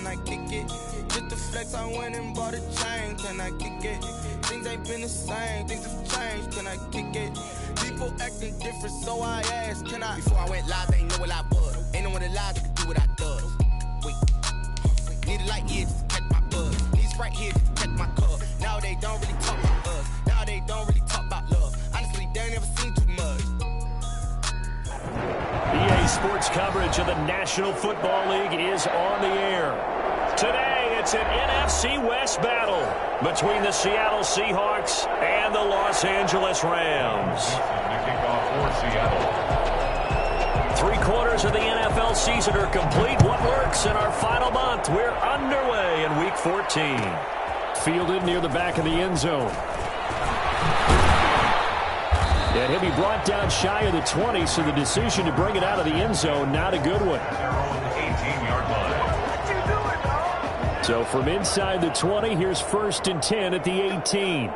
can I kick it? Just the flex, I went and bought a chain, can I kick it? Things ain't been the same, things have changed, can I kick it? People acting different, so I asked, can I? Before I went live, they ain't know what I was. Ain't no one alive that can do what I does. Wait, need a light here just to catch my buzz. Need Sprite here just to catch my cup. Now they don't really talk about us. Now they don't really talk about love. Honestly, they ain't never seen too much. EA Sports coverage of the National Football League is on the air. Today, it's an NFC West battle between the Seattle Seahawks and the Los Angeles Rams. Three-quarters of the NFL season are complete. What works in our final month? We're underway in Week 14. Fielded near the back of the end zone. And he'll be brought down shy of the 20, so the decision to bring it out of the end zone, not a good one. So from inside the 20, here's 1st and 10 at the 18.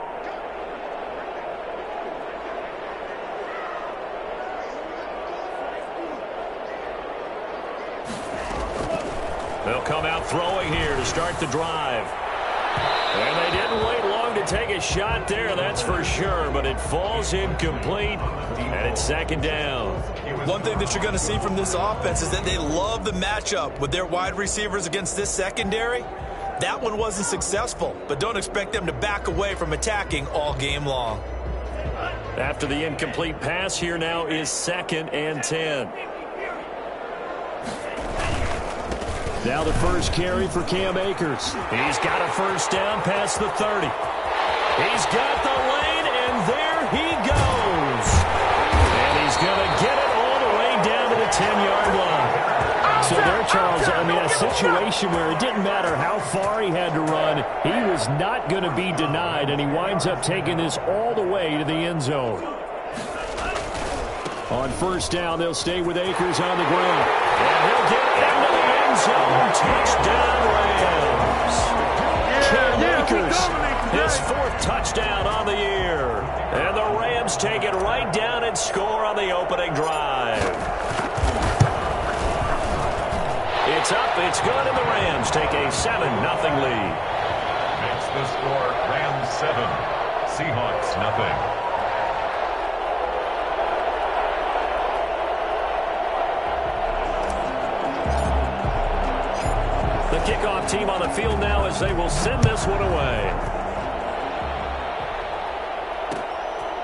They'll come out throwing here to start the drive. And they didn't wait long to take a shot there, that's for sure, but it falls incomplete, and it's 2nd down. One thing that you're going to see from this offense is that they love the matchup with their wide receivers against this secondary. That one wasn't successful, but don't expect them to back away from attacking all game long. After the incomplete pass, here now is 2nd and 10. Now the first carry for Cam Akers. He's got a 1st down past the 30. He's got the lane, and there he goes. And he's going to get it all the way down to the 10-yard line. So there, Charles, I mean, a situation where it didn't matter how far he had to run, he was not going to be denied, and he winds up taking this all the way to the end zone. On 1st down, they'll stay with Akers on the ground. And he'll get into the end zone. Touchdown, Rams. Cam Akers, his 4th touchdown on the year. And the Rams take it right down and score on the opening drive. It's up, it's good, and the Rams take a 7-0 lead. Makes the score Rams 7, Seahawks nothing. The kickoff team on the field now as they will send this one away.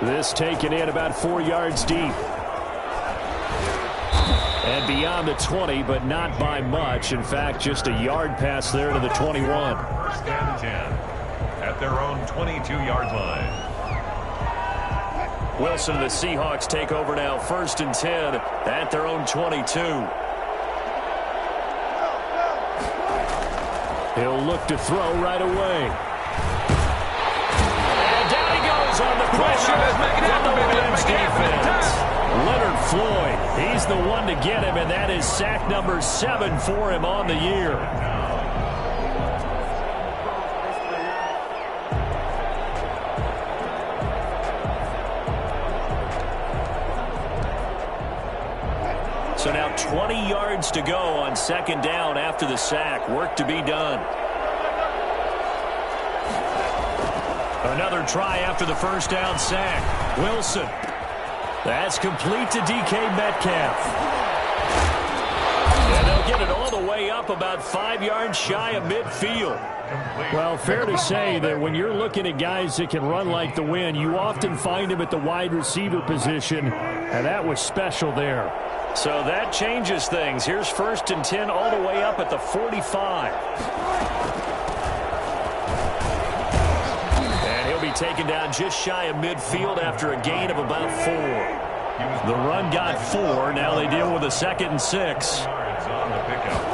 This taken in about 4 yards deep. And beyond the 20, but not by much. In fact, just a yard pass there to the 21. 1st and 10 at their own 22-yard line. Wilson, the Seahawks take over now, 1st and 10 at their own 22. He'll look to throw right away. And down he goes on the pressure from the Rams defense. Leonard Floyd, he's the one to get him, and that is sack number 7 for him on the year. So now 20 yards to go on 2nd down after the sack. Work to be done. Another try after the 1st down sack. Wilson. That's complete to DK Metcalf. And they'll get it all the way up about 5 yards shy of midfield. Well, fair to say that when you're looking at guys that can run like the wind, you often find them at the wide receiver position, and that was special there. So that changes things. Here's 1st and 10 all the way up at the 45. And he'll be taken down just shy of midfield after a gain of about 4. The run got 4. Now they deal with a 2nd and 6. On the pickup.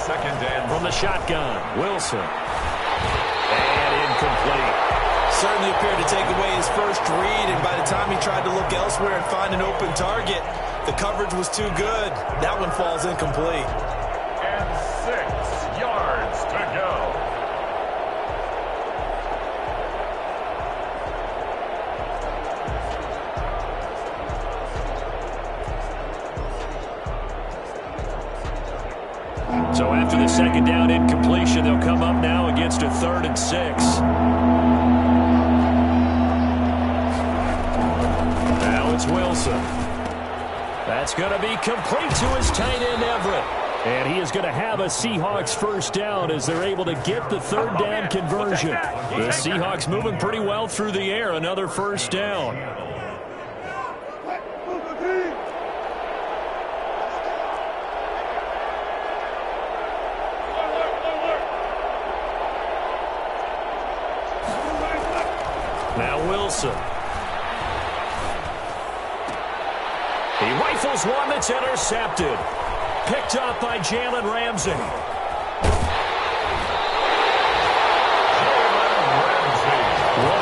2nd and from the shotgun. Wilson. And incomplete. Certainly appeared to take away his first read, and by the time he tried to look elsewhere and find an open target, the coverage was too good. That one falls incomplete. And 6 yards to go. So after the second down incompletion, they'll come up now against a 3rd and 6. Now it's Wilson. That's going to be complete to his tight end, Everett. And he is going to have a Seahawks first down as they're able to get the 3rd down conversion. The Seahawks moving pretty well through the air. Another first down. Now Wilson. He rifles one that's intercepted. Picked up by Jalen Ramsey. What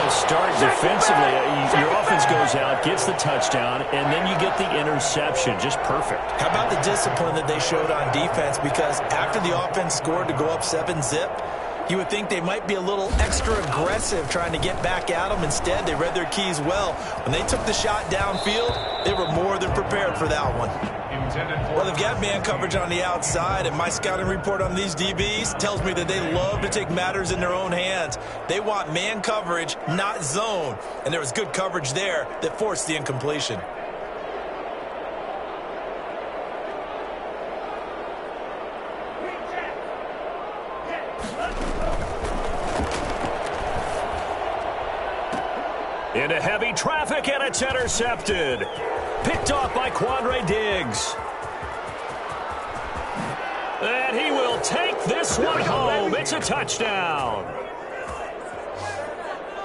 a start defensively. Your offense goes out, gets the touchdown, and then you get the interception. Just perfect. How about the discipline that they showed on defense? Because after the offense scored to go up 7-zip, you would think they might be a little extra aggressive trying to get back at them. Instead, they read their keys well. When they took the shot downfield, they were more than prepared for that one. Well, they've got man coverage on the outside, and my scouting report on these DBs tells me that they love to take matters in their own hands. They want man coverage, not zone. And there was good coverage there that forced the incompletion. Into heavy traffic, and it's intercepted. Picked off by Quandre Diggs. And he will take this one home. It's a touchdown.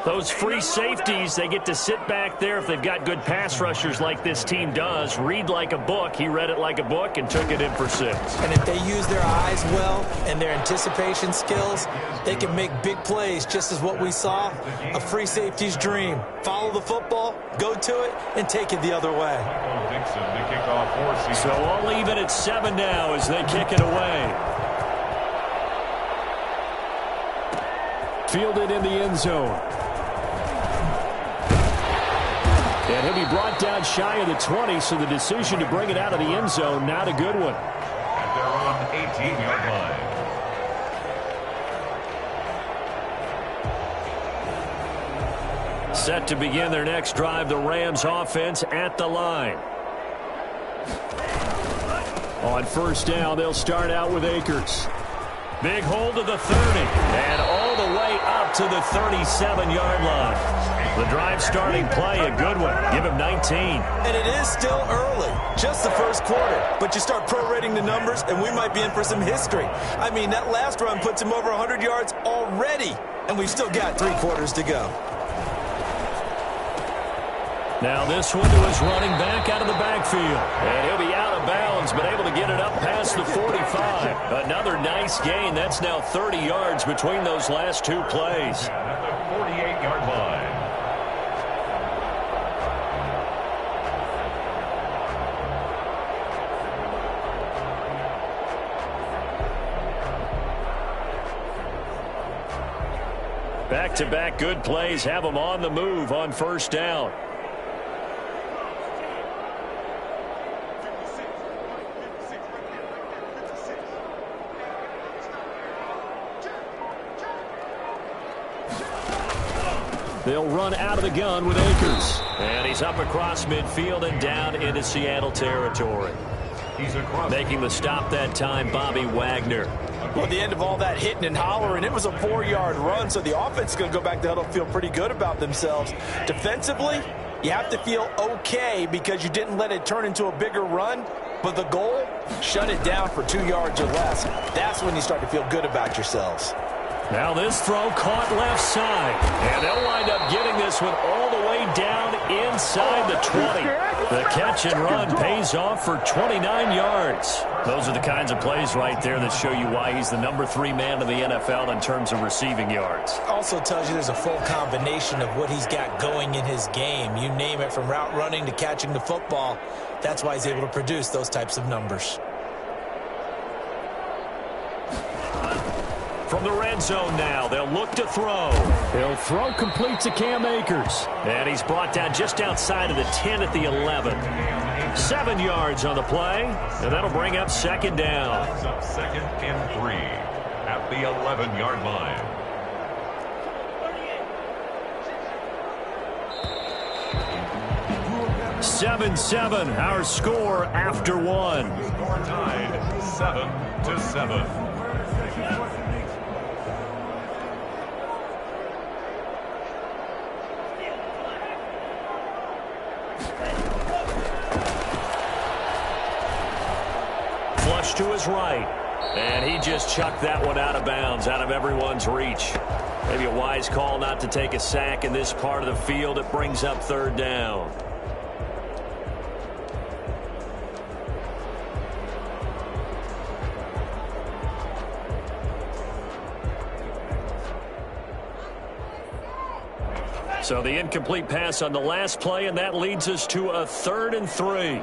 Those free safeties, they get to sit back there if they've got good pass rushers like this team does. Read like a book. He read it like a book and took it in for 6. And if they use their eyes well and their anticipation skills, they can make big plays, just as what we saw. A free safety's dream. Follow the football, go to it, and take it the other way. So all even at 7 now as they kick it away. Fielded in the end zone. And he'll be brought down shy of the 20, so the decision to bring it out of the end zone, not a good one. At their own 18-yard line. Set to begin their next drive, the Rams offense at the line. On first down, they'll start out with Akers. Big hold to the 30, and all the way up to the 37-yard line. The drive starting play, a good one. Give him 19. And it is still early, just the first quarter. But you start prorating the numbers, and we might be in for some history. I mean, that last run puts him over 100 yards already, and we've still got 3 quarters to go. Now this one to his running back out of the backfield. And he'll be out of bounds, but able to get it up past the 45. Another nice gain. That's now 30 yards between those last 2 plays. At the 48-yard line. Back-to-back good plays have them on the move on first down. They'll run out of the gun with Akers. And he's up across midfield and down into Seattle territory. Making the stop that time, Bobby Wagner. Well, at the end of all that hitting and hollering, it was a 4-yard run, so the offense is going to go back to huddle, feel pretty good about themselves. Defensively, you have to feel okay because you didn't let it turn into a bigger run, but the goal, shut it down for 2 yards or less. That's when you start to feel good about yourselves. Now this throw caught left side. And they'll wind up getting this one all the way down inside the 20. The catch and run pays off for 29 yards. Those are the kinds of plays right there that show you why he's the number 3 man in the NFL in terms of receiving yards. Also tells you there's a full combination of what he's got going in his game. You name it, from route running to catching the football. That's why he's able to produce those types of numbers. From the red zone now, they'll look to throw. He'll throw complete to Cam Akers. And he's brought down just outside of the 10 at the 11. 7 yards on the play, and that'll bring up second down. Up second and 3 at the 11-yard line. Seven, our score after one. Score tied 7-7. Flush to his right. And he just chucked that one out of bounds, out of everyone's reach. Maybe a wise call not to take a sack in this part of the field. It brings up third down. So the incomplete pass on the last play, and that leads us to a 3rd and 3.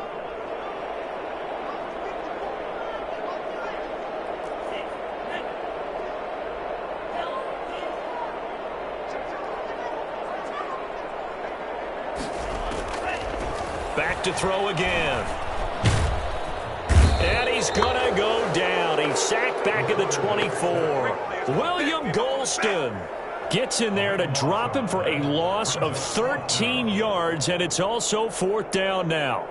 Back to throw again. And he's going to go down. He's sacked back at the 24. William Golston gets in there to drop him for a loss of 13 yards, and it's also 4th down now.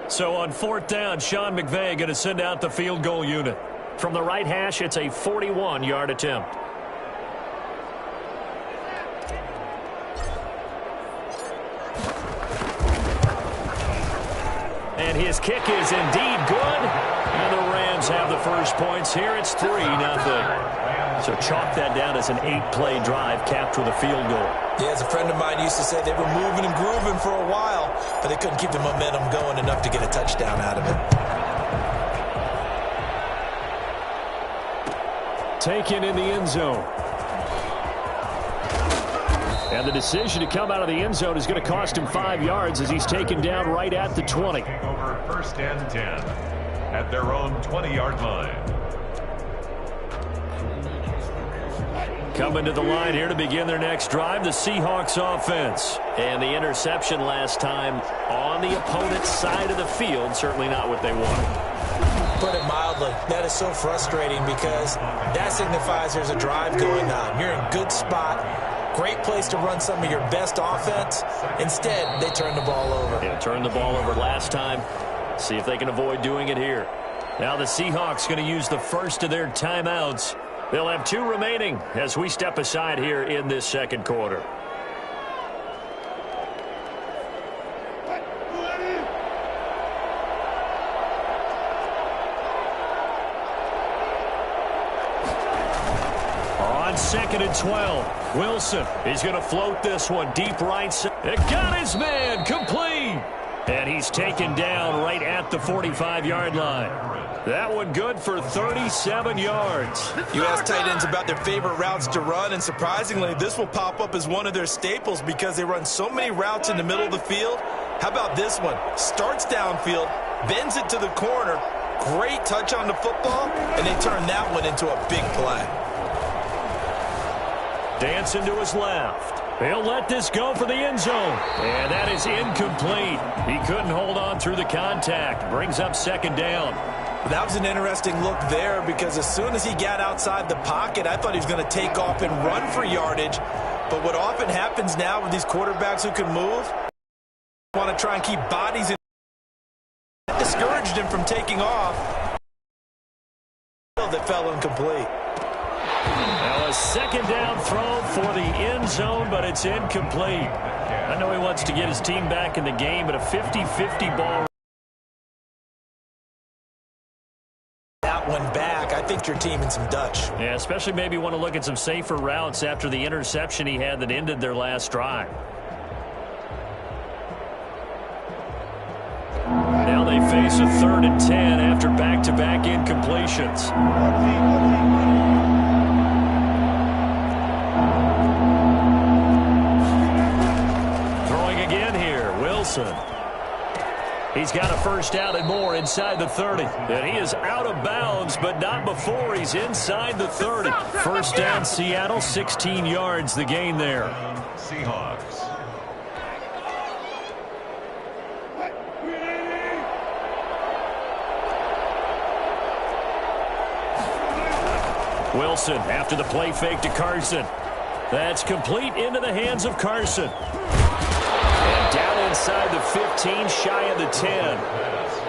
So on 4th down, Sean McVay going to send out the field goal unit. From the right hash, it's a 41-yard attempt. And his kick is indeed good. And the Rams have the first points here. It's 3-0. So chalk that down as an 8-play drive capped with a field goal. Yeah, as a friend of mine used to say, they were moving and grooving for a while, but they couldn't keep the momentum going enough to get a touchdown out of it. Taken in the end zone. And the decision to come out of the end zone is going to cost him 5 yards as he's taken down right at the 20. Over 1st and 10 at their own 20-yard line. Coming to the line here to begin their next drive, the Seahawks offense. And the interception last time on the opponent's side of the field, certainly not what they wanted. Put it mildly, that is so frustrating because that signifies there's a drive going on. You're in a good spot, great place to run some of your best offense. Instead, they turn the ball over. Yeah, turned the ball over last time. See if they can avoid doing it here. Now the Seahawks going to use the first of their timeouts. They'll have 2 remaining as we step aside here in this second quarter. On 2nd and 12, Wilson is going to float this one deep right side. It got his man complete. And he's taken down right at the 45-yard line. That one good for 37 yards. You ask tight ends about their favorite routes to run, and surprisingly, this will pop up as one of their staples because they run so many routes in the middle of the field. How about this one? Starts downfield, bends it to the corner, great touch on the football, and they turn that one into a big play. Dancing to his left. He'll let this go for the end zone. And that is incomplete. He couldn't hold on through the contact. Brings up second down. That was an interesting look there because as soon as he got outside the pocket, I thought he was going to take off and run for yardage. But what often happens now with these quarterbacks who can move, want to try and keep bodies in. That discouraged him from taking off. That fell incomplete. Now a second down throw for the end zone, but it's incomplete. I know he wants to get his team back in the game, but a 50-50 ball. That one back, I think your team in some Dutch. Yeah, especially maybe want to look at some safer routes after the interception he had that ended their last drive. Now they face a 3rd and 10 after back-to-back incompletions. Throwing again here, Wilson. He's got a first down and more inside the 30. And he is out of bounds, but not before he's inside the 30. First down, Seattle, 16 yards the gain there. Seahawks. Wilson after the play fake to Carson. That's complete into the hands of Carson. And down inside the 15, shy of the 10.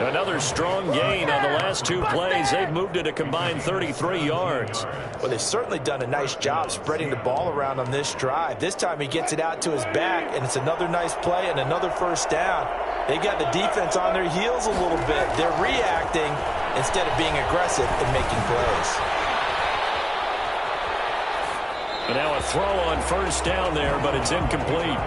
Another strong gain on the last two plays. They've moved it a combined 33 yards. Well, they've certainly done a nice job spreading the ball around on this drive. This time he gets it out to his back, and it's another nice play and another first down. They got the defense on their heels a little bit. They're reacting instead of being aggressive and making plays. And now a throw on first down there, but it's incomplete.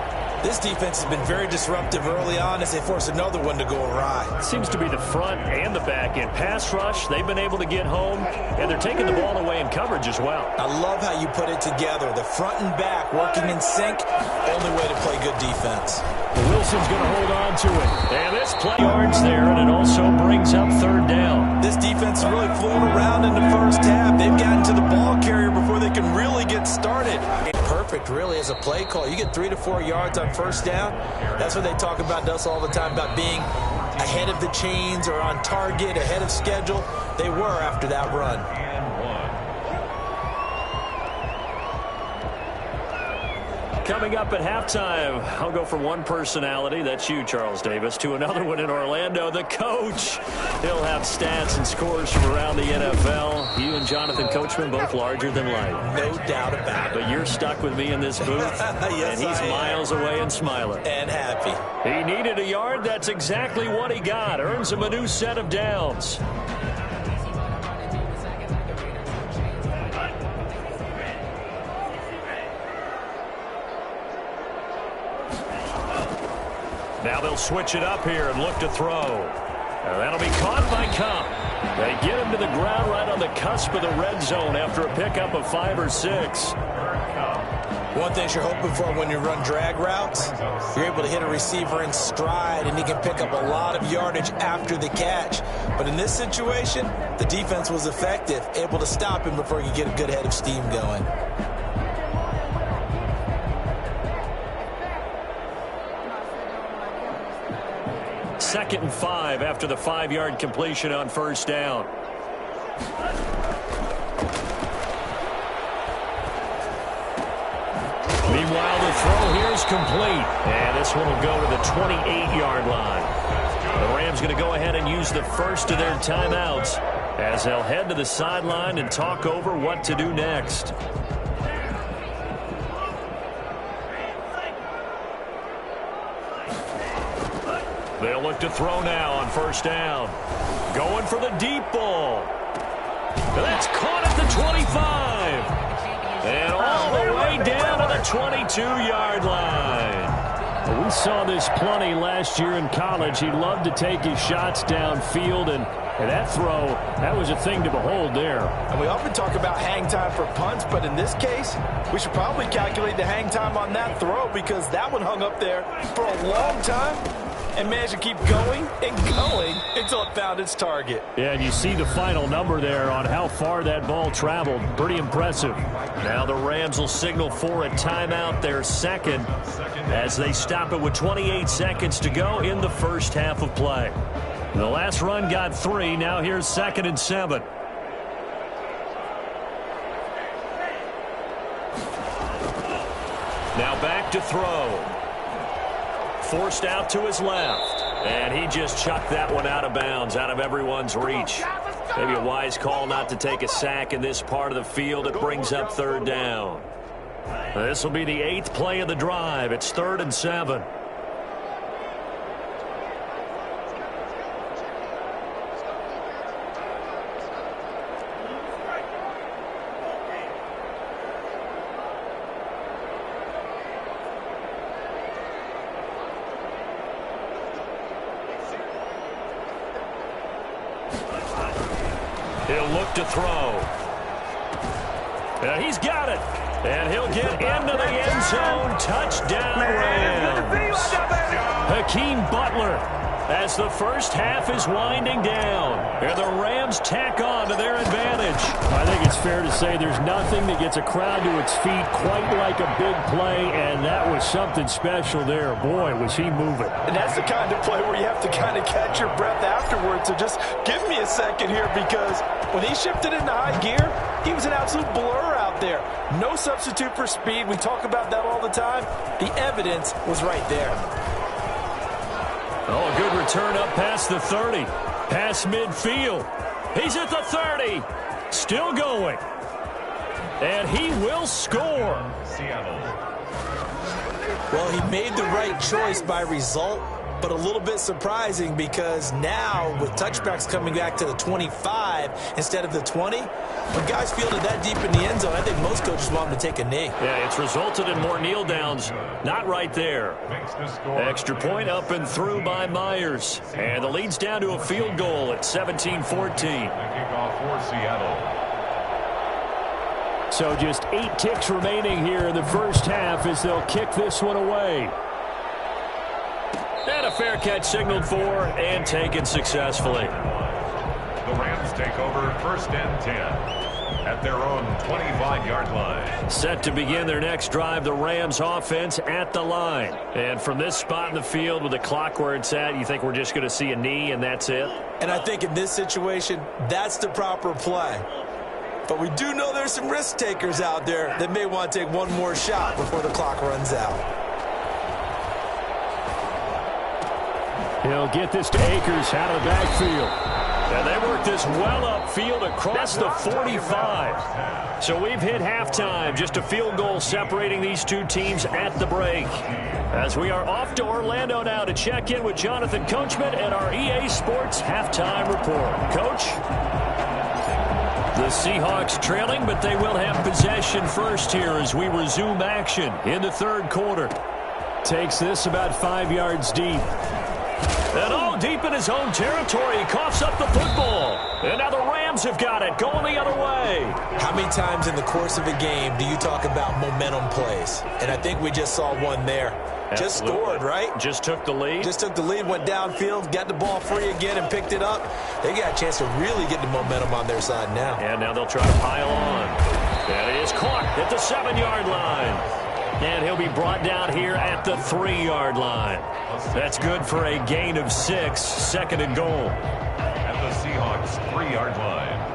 This defense has been very disruptive early on as they force another one to go awry. Seems to be the front and the back end. Pass rush, they've been able to get home, and they're taking the ball away in coverage as well. I love how you put it together. The front and back working in sync, only way to play good defense. Wilson's going to hold on to it. And this play yards there, and it also brings up third down. This defense is really flew around in the first half. They've gotten to the ball carrier before they can really get started. Perfect, really, as a play call. You get 3 to 4 yards on first down. That's what they talk about us all the time, about being ahead of the chains or on target, ahead of schedule. They were after that run. Coming up at halftime, I'll go from one personality, that's you, Charles Davis, to another one in Orlando, the coach. He'll have stats and scores from around the NFL. You and Jonathan Coachman, both larger than life. No doubt about it. But you're stuck with me in this booth, yes, and he's miles away and smiling. And happy. He needed a yard. That's exactly what he got. Earns him a new set of downs. Now they'll switch it up here and look to throw. Now that'll be caught by Cup. They get him to the ground right on the cusp of the red zone after a pickup of 5 or 6. One thing you're hoping for when you run drag routes, you're able to hit a receiver in stride and he can pick up a lot of yardage after the catch. But in this situation, the defense was effective, able to stop him before he could get a good head of steam going. Second and 5 after the 5-yard completion on first down. Meanwhile, the throw here is complete. And this one will go to the 28-yard line. The Rams going to go ahead and use the first of their timeouts as they'll head to the sideline and talk over what to do next. They'll look to throw now on first down. Going for the deep ball. That's caught at the 25. And all the way down to the 22-yard line. We saw this plenty last year in college. He loved to take his shots downfield, and that throw, that was a thing to behold there. And we often talk about hang time for punts, but in this case, we should probably calculate the hang time on that throw because that one hung up there for a long time and managed to keep going and going until it found its target. Yeah, and you see the final number there on how far that ball traveled. Pretty impressive. Now the Rams will signal for a timeout, their second, as they stop it with 28 seconds to go in the first half of play. The last run got 3. Now here's 2nd and 7. Now back to throw. Forced out to his left. And he just chucked that one out of bounds, out of everyone's reach. Maybe a wise call not to take a sack in this part of the field. It brings up third down. This will be the 8th play of the drive. It's 3rd and 7. He'll look to throw. He's got it. And he'll get into the end zone. Touchdown, Rams. Hakeem Butler as the first half is winding down. And the Rams tack on to their advantage. bench. I think it's fair to say there's nothing that gets a crowd to its feet quite like a big play, and that was something special there. Boy, was he moving. And that's the kind of play where you have to kind of catch your breath afterwards. So just give me a second here, because when he shifted into high gear, he was an absolute blur out there. No substitute for speed. We talk about that all the time. The evidence was right there. Oh, a good return up past the 30. Past midfield. He's at the 30. Still going. And he will score. Seattle. Well, he made the right choice by result, but a little bit surprising because now with touchbacks coming back to the 25 instead of the 20, when guys fielded that deep in the end zone, I think most coaches want them to take a knee. Yeah, it's resulted in more kneel downs. Not right there. Extra point up and through by Myers. And the lead's down to a field goal at 17-14. Kickoff for Seattle. So just 8 ticks remaining here in the first half as they'll kick this one away. And a fair catch signaled for and taken successfully. The Rams take over first and 10 at their own 25-yard line. Set to begin their next drive, the Rams offense at the line. And from this spot in the field with the clock where it's at, you think we're just going to see a knee and that's it? And I think in this situation, that's the proper play. But we do know there's some risk takers out there that may want to take one more shot before the clock runs out. He'll get this to Akers out of the backfield. And they work this well upfield across the 45. So we've hit halftime. Just a field goal separating these two teams at the break. As we are off to Orlando now to check in with Jonathan Coachman and our EA Sports Halftime Report. Coach? The Seahawks trailing, but they will have possession first here as we resume action in the third quarter. Takes this about 5 yards deep. And all deep in his own territory. He coughs up the football. And now the Rams have got it, going the other way. How many times in the course of a game do you talk about momentum plays? And I think we just saw one there. Absolutely. Just scored, right? Just took the lead. Just took the lead, went downfield, got the ball free again and picked it up. They got a chance to really get the momentum on their side now. And now they'll try to pile on. And it is caught at the 7-yard line. And he'll be brought down here at the 3-yard line. That's good for a gain of 6, second and goal. At the Seahawks 3-yard line.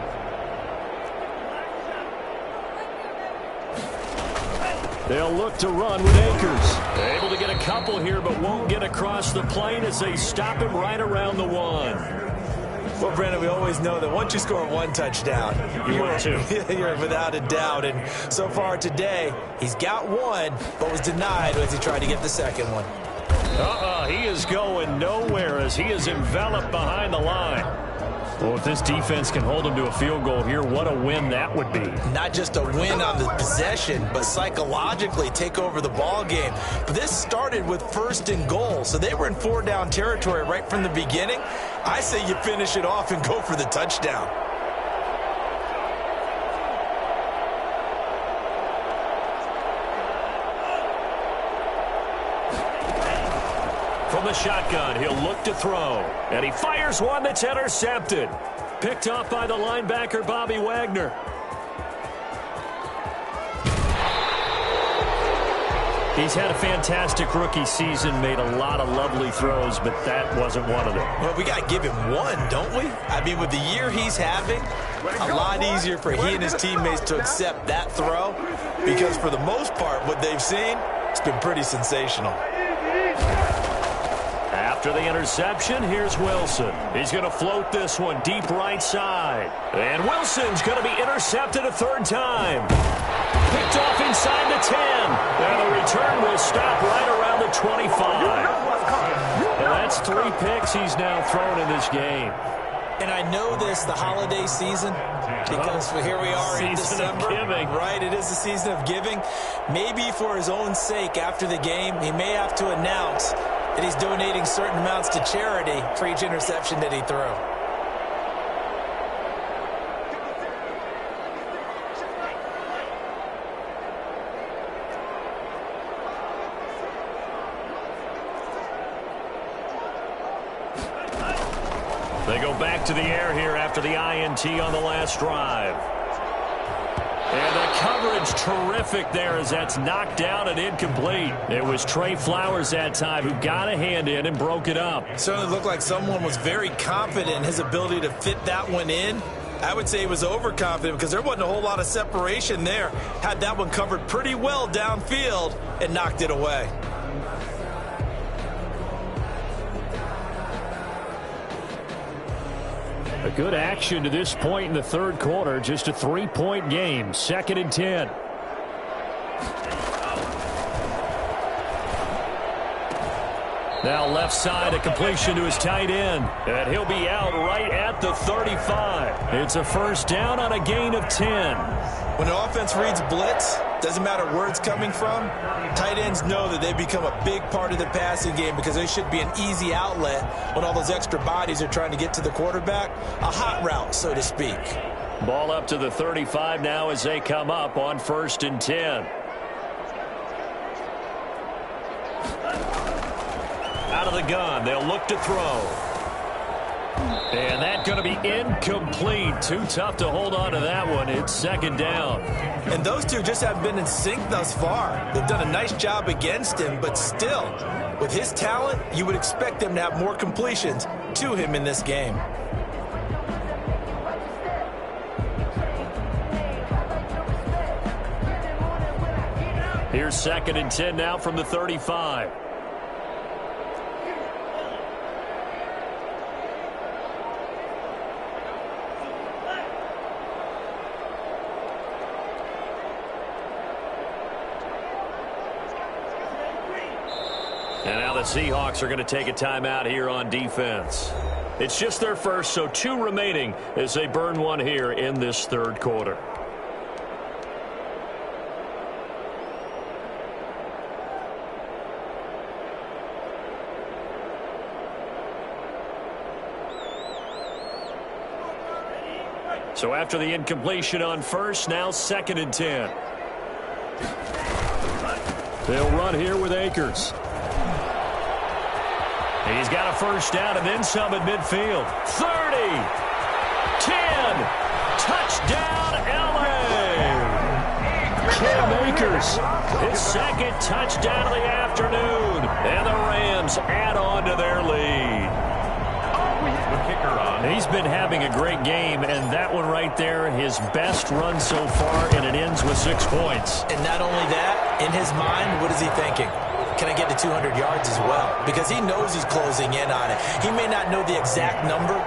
They'll look to run with Akers. Able to get a couple here, but won't get across the plane as they stop him right around the 1. Well, Brandon, we always know that once you score one touchdown, you're without a doubt. And so far today, he's got one, but was denied as he tried to get the second one. He is going nowhere as he is enveloped behind the line. Well, if this defense can hold him to a field goal here, what a win that would be. Not just a win on the possession, but psychologically take over the ball game. But this started with first and goal, so they were in 4-down territory right from the beginning. I say you finish it off and go for the touchdown. From the shotgun, he'll look to throw. And he fires one that's intercepted. Picked off by the linebacker, Bobby Wagner. He's had a fantastic rookie season, made a lot of lovely throws, but that wasn't one of them. Well, we got to give him one, don't we? I mean, with the year he's having, a lot easier for he and his teammates to accept that throw because for the most part, what they've seen, it's been pretty sensational. After the interception, here's Wilson. He's going to float this one deep right side. And Wilson's going to be intercepted a third time. Picked off inside the 10. And the return will stop right around the 25. And that's 3 picks he's now thrown in this game. And I know this, the holiday season, because here we are in December. Season of giving. Right, it is the season of giving. Maybe for his own sake after the game, he may have to announce that he's donating certain amounts to charity for each interception that he threw. They go back to the air here after the INT on the last drive. And the coverage terrific there as that's knocked down and incomplete. It was Trey Flowers that time who got a hand in and broke it up. Certainly looked like someone was very confident in his ability to fit that one in. I would say he was overconfident because there wasn't a whole lot of separation there. Had that one covered pretty well downfield and knocked it away. A good action to this point in the third quarter. Just a 3-point game. 2nd and 10. Now left side, a completion to his tight end. And he'll be out right at the 35. It's a first down on a gain of 10. When an offense reads blitz, doesn't matter where it's coming from, tight ends know that they become a big part of the passing game because they should be an easy outlet when all those extra bodies are trying to get to the quarterback. A hot route, so to speak. Ball up to the 35 now as they come up on 1st and 10. Out of the gun, they'll look to throw. And that's going to be incomplete. Too tough to hold on to that one. It's 2nd down. And those two just haven't been in sync thus far. They've done a nice job against him, but still, with his talent, you would expect them to have more completions to him in this game. Here's 2nd and 10 now from the 35. And now the Seahawks are going to take a timeout here on defense. It's just their first, so 2 remaining as they burn one here in this third quarter. So after the incompletion on first, now 2nd and 10. They'll run here with Akers. He's got a first down and then some at midfield. 30, 10, touchdown LA. Cam Akers, his 2nd touchdown of the afternoon. And the Rams add on to their lead. He's been having a great game, and that one right there, his best run so far, and it ends with 6 points. And not only that, in his mind, what is he thinking? Can I get to 200 yards as well? Because he knows he's closing in on it. He may not know the exact number,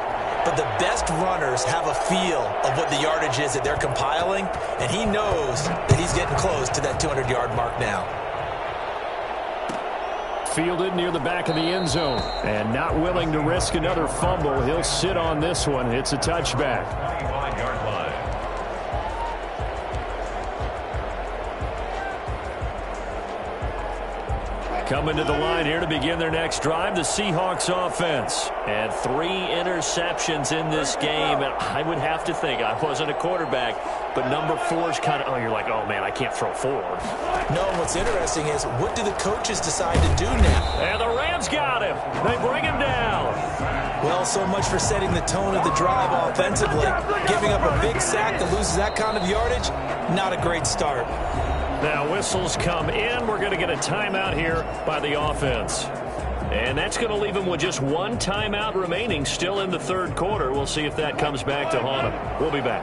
but the best runners have a feel of what the yardage is that they're compiling, and he knows that he's getting close to that 200-yard mark now. Fielded near the back of the end zone, and not willing to risk another fumble. He'll sit on this one. It's a touchback. 25-yard line. Coming to the line here to begin their next drive, the Seahawks offense. And 3 interceptions in this game. And I would have to think, I wasn't a quarterback, but number 4 is kind of, you're like, oh, man, I can't throw 4. No, what's interesting is, what do the coaches decide to do now? And the Rams got him. They bring him down. Well, so much for setting the tone of the drive offensively. Giving up a big sack that loses that kind of yardage, not a great start. Now whistles come in. We're going to get a timeout here by the offense. And that's going to leave him with just 1 timeout remaining still in the third quarter. We'll see if that comes back to haunt him. We'll be back.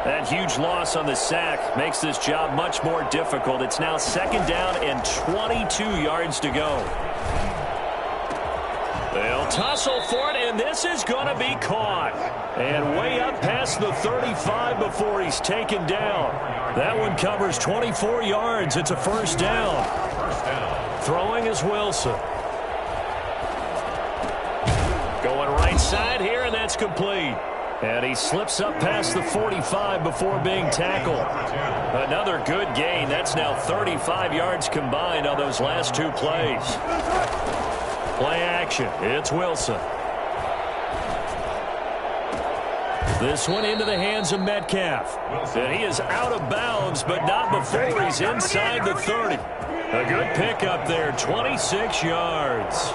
That huge loss on the sack makes this job much more difficult. It's now 2nd down and 22 yards to go. They'll tussle for it, and this is going to be caught. And way up past the 35 before he's taken down. That one covers 24 yards. It's a first down. Throwing is Wilson. Going right side here, and that's complete. And he slips up past the 45 before being tackled. Another good gain. That's now 35 yards combined on those last 2 plays. Play action. It's Wilson. This one into the hands of Metcalf. And he is out of bounds, but not before he's inside the 30. A good pickup there, 26 yards.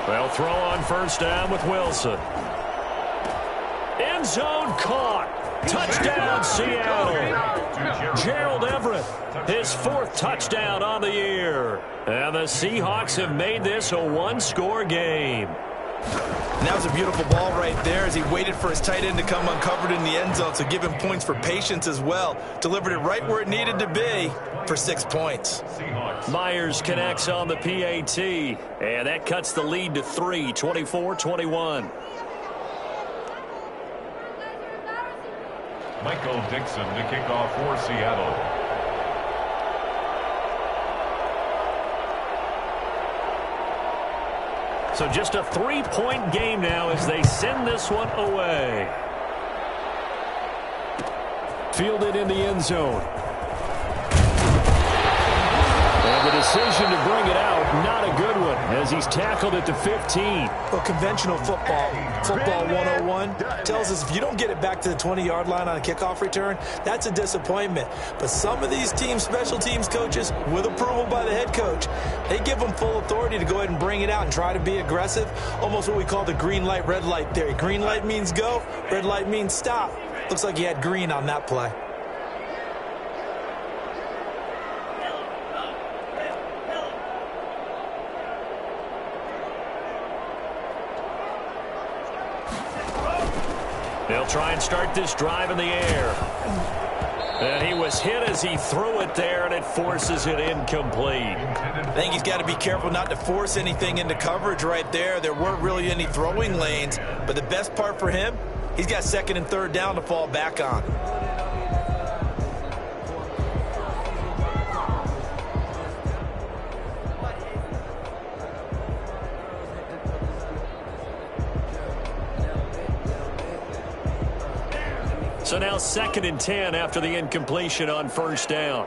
They'll throw on first down with Wilson. End zone caught. Touchdown, Seattle. Gerald Everett, his 4th touchdown on the year. And the Seahawks have made this a one-score game. And that was a beautiful ball right there as he waited for his tight end to come uncovered in the end zone, so give him points for patience as well. Delivered it right where it needed to be for 6 points. Myers connects on the PAT, and that cuts the lead to 3, 24-21. Michael Dixon to kick off for Seattle. So just a 3-point game now as they send this one away. Fielded in the end zone. And the decision to bring it out, not a good one, as he's tackled at the 15. Well, conventional football 101, tells us if you don't get it back to the 20-yard line on a kickoff return, that's a disappointment. But some of these teams, special teams coaches, with approval by the head coach, they give them full authority to go ahead and bring it out and try to be aggressive, almost what we call the green light, red light theory. Green light means go, red light means stop. Looks like he had green on that play. They'll try and start this drive in the air. And he was hit as he threw it there, and it forces it incomplete. I think he's got to be careful not to force anything into coverage right there. There weren't really any throwing lanes, but the best part for him, he's got 2nd and 3rd down to fall back on. So now 2nd and 10 after the incompletion on first down.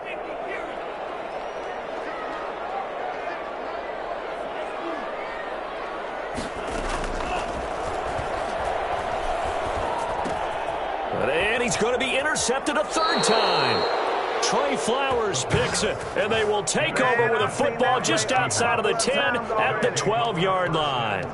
And he's going to be intercepted a 3rd time. Trey Flowers picks it, and they will take over with a football just outside of the 10 at the 12-yard line.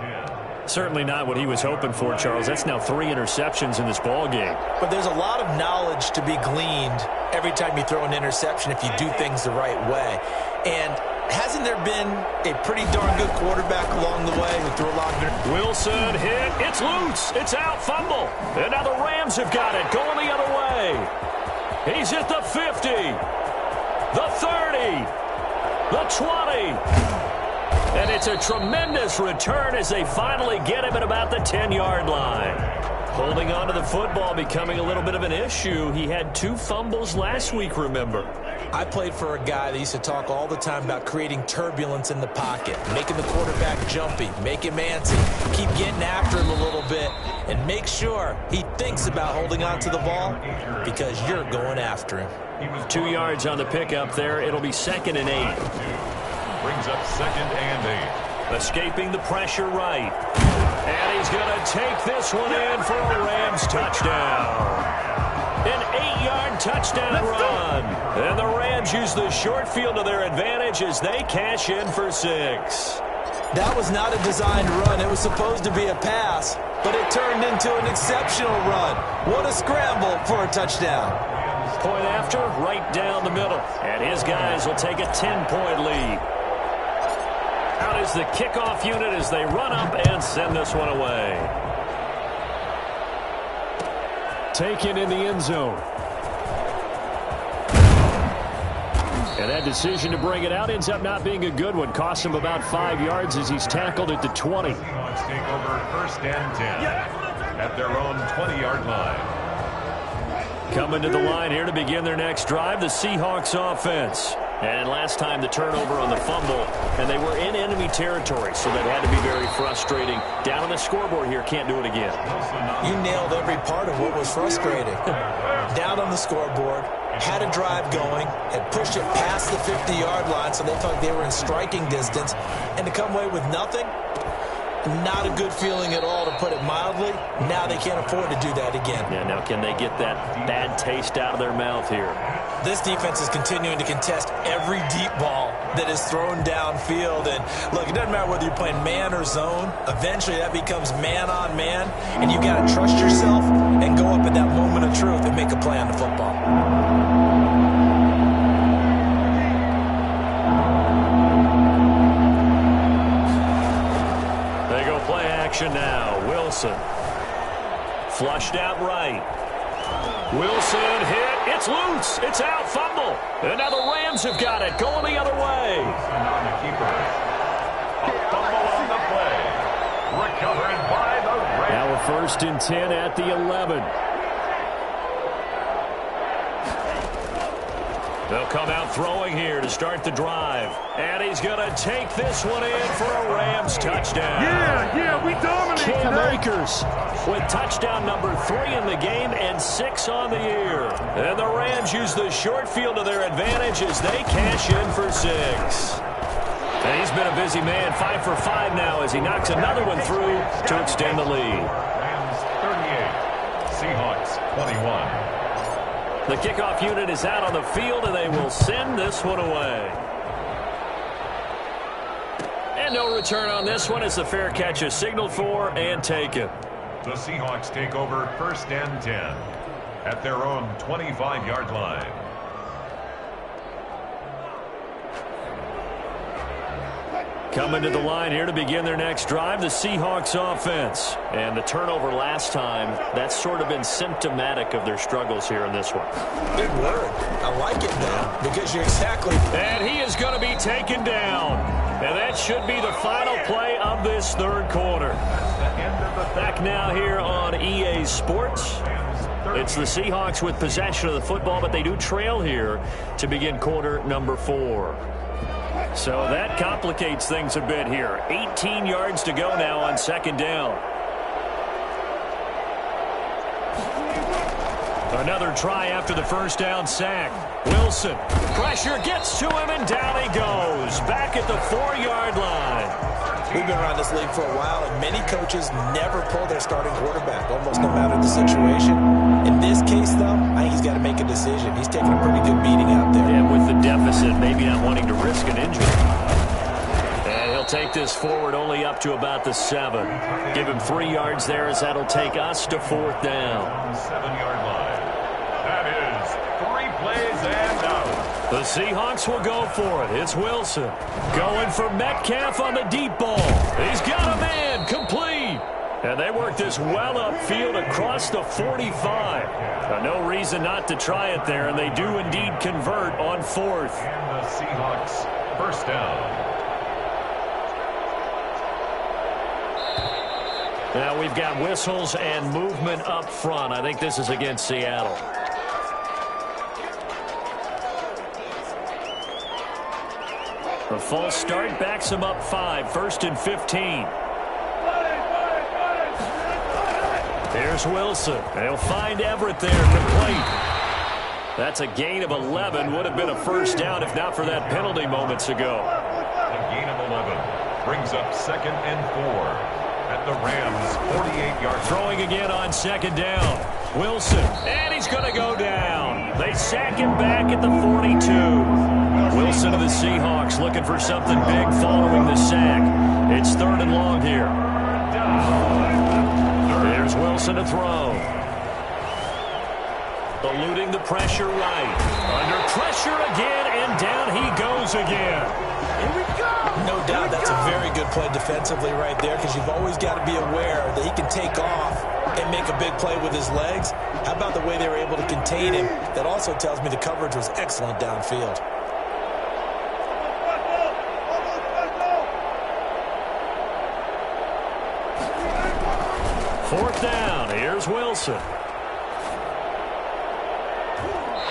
Certainly not what he was hoping for, Charles. That's now 3 interceptions in this ball game. But there's a lot of knowledge to be gleaned every time you throw an interception if you do things the right way. And hasn't there been a pretty darn good quarterback along the way who threw a lot of... Wilson hit. It's loose. It's out. Fumble. And now the Rams have got it. Going the other way. He's at the 50. The 30. The 20. And it's a tremendous return as they finally get him at about the 10-yard line. Holding on to the football becoming a little bit of an issue. He had 2 fumbles last week, remember. I played for a guy that used to talk all the time about creating turbulence in the pocket, making the quarterback jumpy, make him antsy, keep getting after him a little bit, and make sure he thinks about holding on to the ball because you're going after him. 2 yards on the pickup there. It'll be 2nd and 8. Brings up 2nd and 8. Escaping the pressure right. And he's going to take this one in for a Rams touchdown. An 8-yard touchdown run. And the Rams use the short field to their advantage as they cash in for 6. That was not a designed run. It was supposed to be a pass, but it turned into an exceptional run. What a scramble for a touchdown. Point after, right down the middle. And his guys will take a 10-point lead. Out is the kickoff unit as they run up and send this one away. Taken in the end zone. And that decision to bring it out ends up not being a good one. Costs him about 5 yards as he's tackled at the 20. Seahawks take over 1st and 10 at their own 20-yard line. Coming to the line here to begin their next drive, the Seahawks offense. And last time the turnover on the fumble, and they were in enemy territory, so that had to be very frustrating. Down on the scoreboard here, can't do it again. You nailed every part of what was frustrating. Down on the scoreboard, had a drive going, had pushed it past the 50-yard line, so they felt like they were in striking distance, and to come away with nothing, not a good feeling at all, to put it mildly. Now they can't afford to do that again. Yeah, now can they get that bad taste out of their mouth here? This defense is continuing to contest every deep ball that is thrown downfield. And look, it doesn't matter whether you're playing man or zone. Eventually that becomes man on man, and you got to trust yourself and go up at that moment of truth and make a play on the football. They go play action now. Wilson flushed out right. Wilson hit. It's loose. It's out. Fumble. And now the Rams have got it. Going the other way. On the keeper. A fumble on the play. Recovered by the Rams. Now a 1st and 10 at the 11. They'll come out throwing here to start the drive. And he's going to take this one in for a Rams touchdown. Yeah, we dominate. Cam Akers with touchdown number 3 in the game and 6 on the year. And the Rams use the short field to their advantage as they cash in for 6. And he's been a busy man, 5 for 5 now as he knocks another one through to extend the lead. Rams 38, Seahawks 21. The kickoff unit is out on the field, and they will send this one away. And no return on this one as the fair catch is signaled for and taken. The Seahawks take over 1st and 10 at their own 25-yard line. Coming to the line here to begin their next drive, the Seahawks offense. And the turnover last time, that's sort of been symptomatic of their struggles here in this one. Big word. I like it now because you're exactly... And he is going to be taken down. And that should be the final play of this 3rd quarter. Back now here on EA Sports. It's the Seahawks with possession of the football, but they do trail here to begin quarter number 4. So that complicates things a bit here. 18 yards to go now on 2nd down. Another try after the 1st down sack. Wilson, pressure gets to him, and down he goes. Back at the 4-yard line. We've been around this league for a while, and many coaches never pull their starting quarterback, almost no matter the situation. In this case, though, I think he's got to make a decision. He's taking a pretty good beating out there. And with the deficit, maybe not wanting to risk an injury. And he'll take this forward only up to about the 7. Give him 3 yards there as that'll take us to 4th down. 7-yard line. That is 3 plays and out. The Seahawks will go for it. It's Wilson going for Metcalf on the deep ball. He's got him in, complete. And they work this well upfield across the 45. No reason not to try it there, and they do indeed convert on 4th. And the Seahawks 1st down. Now we've got whistles and movement up front. I think this is against Seattle. A false start backs him up 5. 1st and 15. Here's Wilson. They'll find Everett there, complete. That's a gain of 11. Would have been a 1st down if not for that penalty moments ago. A gain of 11 brings up 2nd and 4 at the Rams' 48-yard. Throwing again on 2nd down. Wilson, and he's going to go down. They sack him back at the 42. Wilson to the Seahawks looking for something big following the sack. It's 3rd and long here. There's Wilson to throw. Eluding the pressure right. Under pressure again, and down he goes again. Here we go. No doubt that's a very good play defensively right there because you've always got to be aware that he can take off and make a big play with his legs. How about the way they were able to contain him? That also tells me the coverage was excellent downfield. Fourth down. Here's Wilson.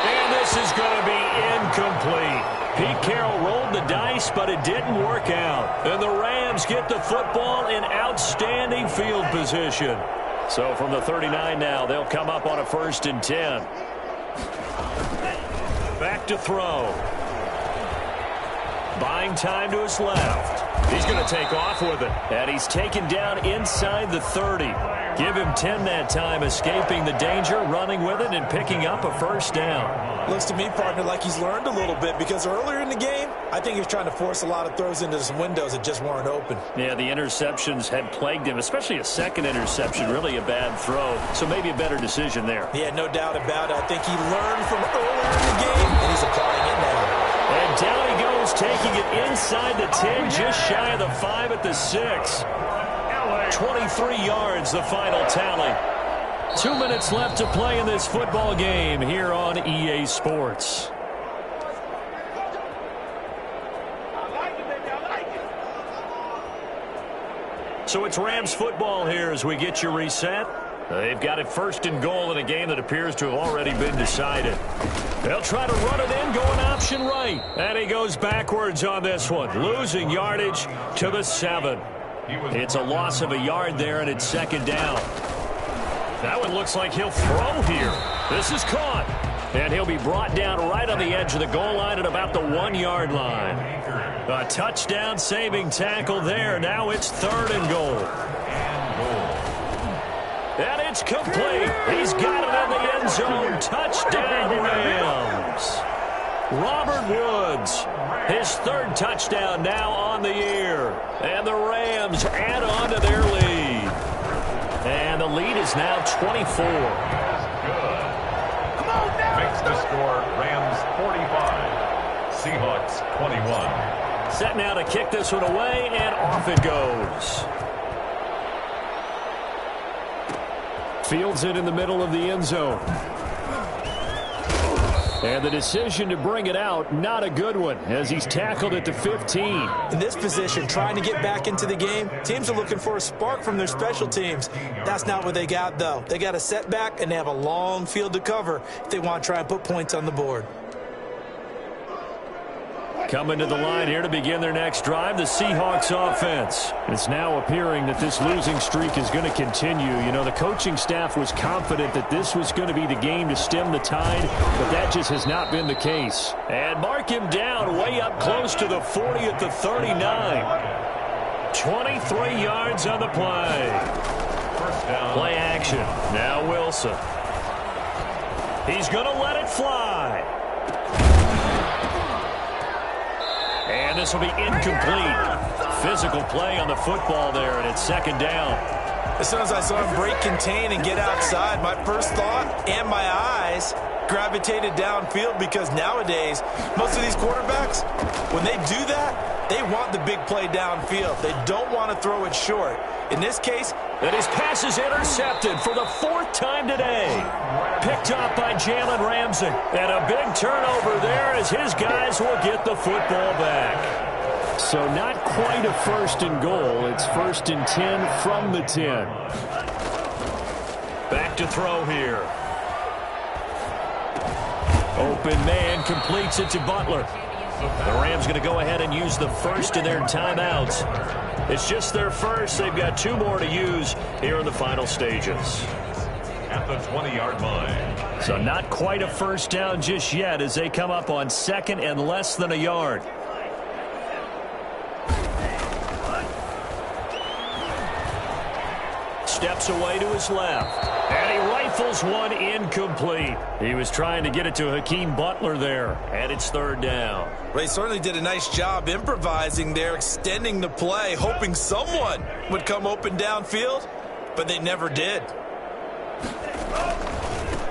And this is going to be incomplete. Pete Carroll rolled the dice, but it didn't work out. And the Rams get the football in outstanding field position. So from the 39 now, they'll come up on a 1st and 10. Back to throw. Buying time to his left. He's going to take off with it. And he's taken down inside the 30. Give him 10 that time, escaping the danger, running with it, and picking up a first down. Looks to me, partner, like he's learned a little bit, because earlier in the game, I think he was trying to force a lot of throws into some windows that just weren't open. Yeah, the interceptions had plagued him, especially a second interception, really a bad throw. So maybe a better decision there. Yeah, no doubt about it. I think he learned from earlier in the game, and he's applying it now. And down he goes, taking it inside the 10, just shy of the 5 at the 6. 23 yards, the final tally. 2 minutes left to play in this football game here on EA Sports. So it's Rams football here as we get you reset. They've got it first and goal in a game that appears to have already been decided. They'll try to run it in, going option right. And he goes backwards on this one, losing yardage to the 7. It's a loss of a yard there, and it's second down. That one looks like he'll throw here. This is caught. And he'll be brought down right on the edge of the goal line at about the 1-yard line. A touchdown saving tackle there. Now it's third and goal. And it's complete. He's got it in the end zone. Touchdown, Rams. Robert Woods, his third touchdown now on the year. And the Rams add on to their lead. And the lead is now 24. Makes the score Rams 45, Seahawks 21. Set now to kick this one away, and off it goes. Fields it in the middle of the end zone. And the decision to bring it out, not a good one, as he's tackled at the 15. In this position, trying to get back into the game, teams are looking for a spark from their special teams. That's not what they got, though. They got a setback, and they have a long field to cover if they want to try and put points on the board. Coming to the line here to begin their next drive, the Seahawks offense. It's now appearing that this losing streak is going to continue. You know, the coaching staff was confident that this was going to be the game to stem the tide, but that just has not been the case. And mark him down way up close to the 40 at the 39. 23 yards on the play. First down. Play action. Now Wilson. He's going to let it fly. And this will be incomplete. Physical play on the football there, and it's second down. As soon as I saw him break contain and get outside, my first thought and my eyes gravitated downfield, because nowadays, most of these quarterbacks, when they do that, they want the big play downfield. They don't want to throw it short. In this case, and his pass is intercepted for the 4th time today. Picked up by Jalen Ramsey. And a big turnover there as his guys will get the football back. So not quite a first and goal. It's first and 10 from the 10. Back to throw here. Open man completes it to Butler. The Rams going to go ahead and use the first of their timeouts. It's just their first. They've got 2 more to use here in the final stages. At the 20-yard line. So not quite a first down just yet as they come up on second and less than a yard. Steps away to his left. And he rifles one incomplete. He was trying to get it to Hakeem Butler there. And it's third down. Well, he certainly did a nice job improvising there, extending the play, hoping someone would come open downfield, but they never did.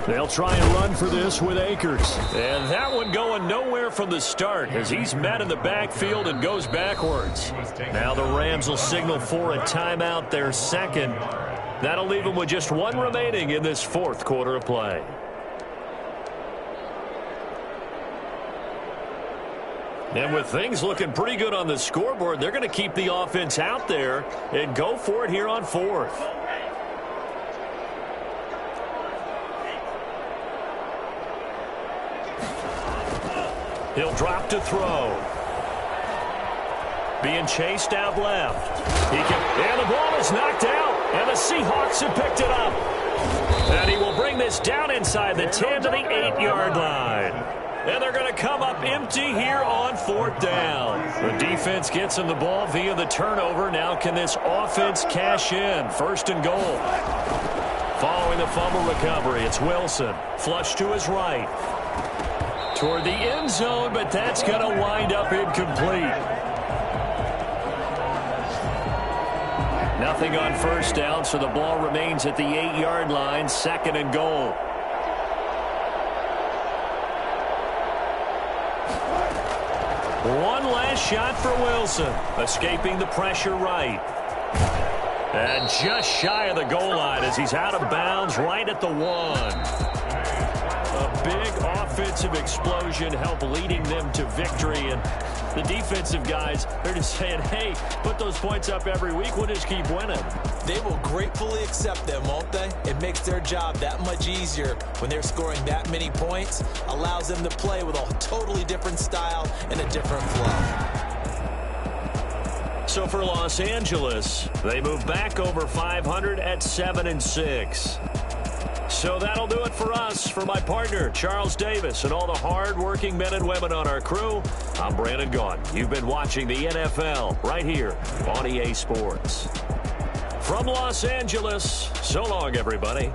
They'll try and run for this with Akers. And that one going nowhere from the start as he's met in the backfield and goes backwards. Now the Rams will signal for a timeout, their second. That'll leave them with just 1 remaining in this 4th quarter of play. And with things looking pretty good on the scoreboard, they're going to keep the offense out there and go for it here on 4th. He'll drop to throw. Being chased out left. And the ball is knocked out. And the Seahawks have picked it up. And he will bring this down inside the 10 to the 8-yard line. And they're going to come up empty here on 4th down. The defense gets him the ball via the turnover. Now can this offense cash in? 1st and goal. Following the fumble recovery, it's Wilson. Flush to his right. Toward the end zone, but that's going to wind up incomplete. Nothing on 1st down, so the ball remains at the 8-yard line. 2nd and goal. One last shot for Wilson. Escaping the pressure right. And just shy of the goal line as he's out of bounds right at the 1. A big offensive explosion helped leading them to victory. And the defensive guys, they're just saying, hey, put those points up every week. We'll just keep winning. They will gratefully accept them, won't they? It makes their job that much easier when they're scoring that many points. Allows them to play with a totally different style and a different flow. So for Los Angeles, they move back over 500 at 7-6. So that'll do it for us. For my partner, Charles Davis, and all the hard-working men and women on our crew, I'm Brandon Gaudin. You've been watching the NFL right here on EA Sports. From Los Angeles, so long, everybody.